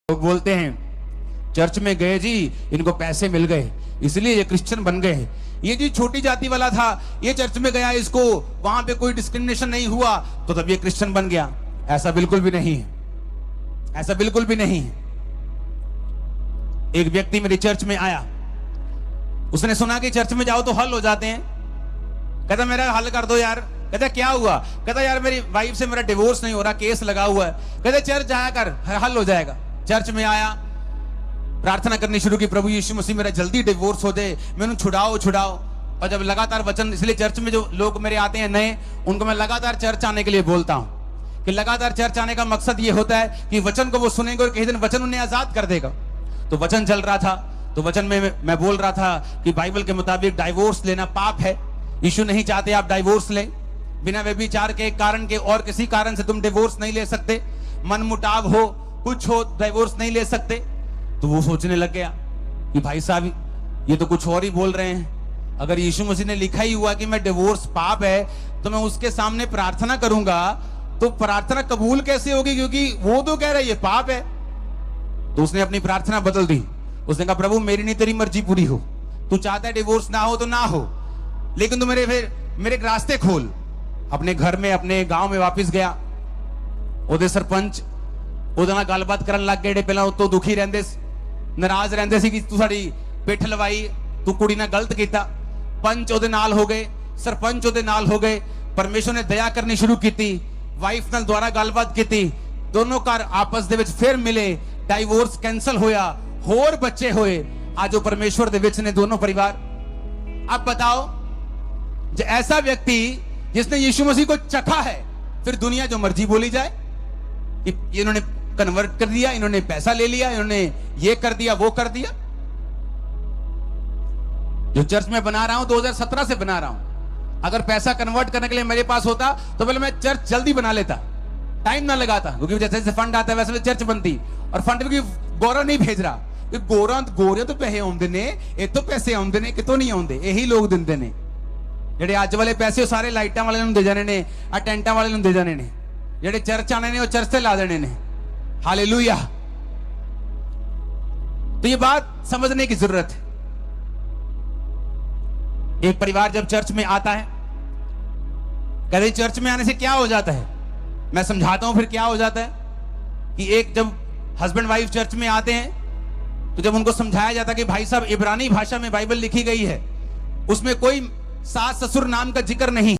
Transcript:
लोग बोलते हैं चर्च में गए जी, इनको पैसे मिल गए इसलिए ये क्रिश्चियन बन गए। ये जी छोटी जाति वाला था, ये चर्च में गया, इसको वहां पे कोई डिस्क्रिमिनेशन नहीं हुआ तो तब ये क्रिश्चियन बन गया। ऐसा बिल्कुल भी नहीं है, ऐसा बिल्कुल भी नहीं है। एक व्यक्ति मेरी चर्च में आया, उसने सुना कि चर्च में जाओ तो हल हो जाते हैं। कहता मेरा हल कर दो यार। कहता क्या हुआ? कहता यार मेरी वाइफ से मेरा डिवोर्स नहीं हो रहा, केस लगा हुआ है। कहते चर्च जाया कर, हल हो जाएगा। चर्च में आया, प्रार्थना करनी शुरू की, प्रभु यीशु मसीह मेरा जल्दी डिवोर्स हो जाए, मैंने छुड़ाओ छुड़ाओ। और जब लगातार वचन, इसलिए चर्च में जो लोग मेरे आते हैं नए, उनको मैं लगातार चर्च आने के लिए बोलता हूं कि लगातार चर्च आने का मकसद ये होता है कि वचन को वो सुनेंगे और किसी दिन वचन उन्हें आजाद कर देगा। तो वचन चल रहा था, तो वचन में मैं बोल रहा था कि बाइबल के मुताबिक डाइवोर्स लेना पाप है। यीशु नहीं चाहते आप डाइवोर्स लें। बिना व्यभिचार के कारण के और किसी कारण से तुम डिवोर्स नहीं ले सकते। मन मुटाव हो, कुछ हो, डिवोर्स नहीं ले सकते। तो वो सोचने लग गया कि भाई साहब ये तो कुछ और ही बोल रहे हैं। अगर यीशु मसीह ने लिखा ही हुआ कि मैं डिवोर्स पाप है, तो मैं उसके सामने प्रार्थना करूंगा तो प्रार्थना कबूल कैसे होगी, क्योंकि वो तो कह रहा है ये पाप है। तो उसने अपनी प्रार्थना बदल दी। उसने कहा प्रभु मेरी नहीं तेरी मर्जी पूरी हो, तू चाहता है डिवोर्स ना हो तो ना हो, लेकिन तू मेरे रास्ते खोल। अपने घर में, अपने गांव में वापस गया। ਉਹਦੇ ਸਰਪੰਚ ਉਹਦੇ ਨਾਲ ਗੱਲਬਾਤ ਕਰਨ ਲੱਗ ਗਏ। ਜਿਹੜੇ ਪਹਿਲਾਂ ਉਤੋਂ ਦੁਖੀ ਰਹਿੰਦੇ ਸੀ, ਨਾਰਾਜ਼ ਰਹਿੰਦੇ ਸੀ ਕਿ ਤੂੰ ਸਾਡੀ ਪਿੱਠ ਲਵਾਈ, ਤੂੰ ਕੁੜੀ ਨਾਲ ਗਲਤ ਕੀਤਾ। ਪੰਚ ਉਹਦੇ ਨਾਲ ਹੋ ਗਏ, ਸਰਪੰਚ ਉਹਦੇ ਨਾਲ ਹੋ ਗਏ। ਪਰਮੇਸ਼ਰ ਨੇ ਦਇਆ ਕਰਨੀ ਸ਼ੁਰੂ ਕੀਤੀ, ਵਾਈਫ ਨਾਲ ਦੁਆਰਾ ਗੱਲਬਾਤ ਕੀਤੀ। ਦੋਨੋਂ ਘਰ ਆਪਸ ਦੇ ਵਿੱਚ ਫਿਰ ਮਿਲੇ, ਡਾਈਵੋਰਸ ਕੈਂਸਲ ਹੋਇਆ, ਹੋਰ ਬੱਚੇ ਹੋਏ। ਅੱਜ ਉਹ ਪਰਮੇਸ਼ਰ ਦੇ ਵਿੱਚ ਨੇ ਦੋਨੋਂ परिवार। अब बताओ, जो ऐसा व्यक्ति जिसने यीशु मसीह को चखा है, फिर दुनिया जो मर्जी बोली जाए कि इन्होंने कन्वर्ट कर दिया, इन्होंने पैसा ले लिया, इन्होंने ये कर दिया, वो कर दिया। जो चर्च में बना रहा हूं 2017 से बना रहा हूं। अगर पैसा कन्वर्ट करने के लिए मेरे पास होता तो पहले मैं चर्च जल्दी बना लेता, टाइम ना लगाता, क्योंकि जैसे जैसे फंड आता है वैसे चर्च बनती। और फंड भी गौरा नहीं भेज रहा, गोरे तो पैसे आउंदे ने, ये तो पैसे आउंदे ने, कितों नहीं आउंदे, यही लोग दिंदे ने। ਜਿਹੜੇ ਅੱਜ ਵਾਲੇ ਪੈਸੇ ਉਹ ਸਾਰੇ ਲਾਈਟਾਂ ਵਾਲੇ ਨੂੰ ਦੇ ਜਾਣੇ ਨੇ, ਆ ਟੈਂਟਾਂ ਵਾਲੇ ਨੂੰ ਦੇ ਜਾਣੇ ਨੇ। ਜਿਹੜੇ ਚਰਚ ਆਣੇ ਨੇ ਉਹ चर्च से ला देने ने। हालेलुया। तो ये बात समझने की जरूरत है। एक परिवार जब चर्च में आता है, कहते चर्च में आने से क्या हो जाता है, मैं समझाता हूं फिर क्या हो जाता है। कि एक जब हस्बैंड वाइफ चर्च में आते हैं तो जब उनको समझाया जाता है कि भाई साहब इब्रानी भाषा में बाइबल लिखी गई है, उसमें कोई सास ससुर नाम का जिक्र नहीं।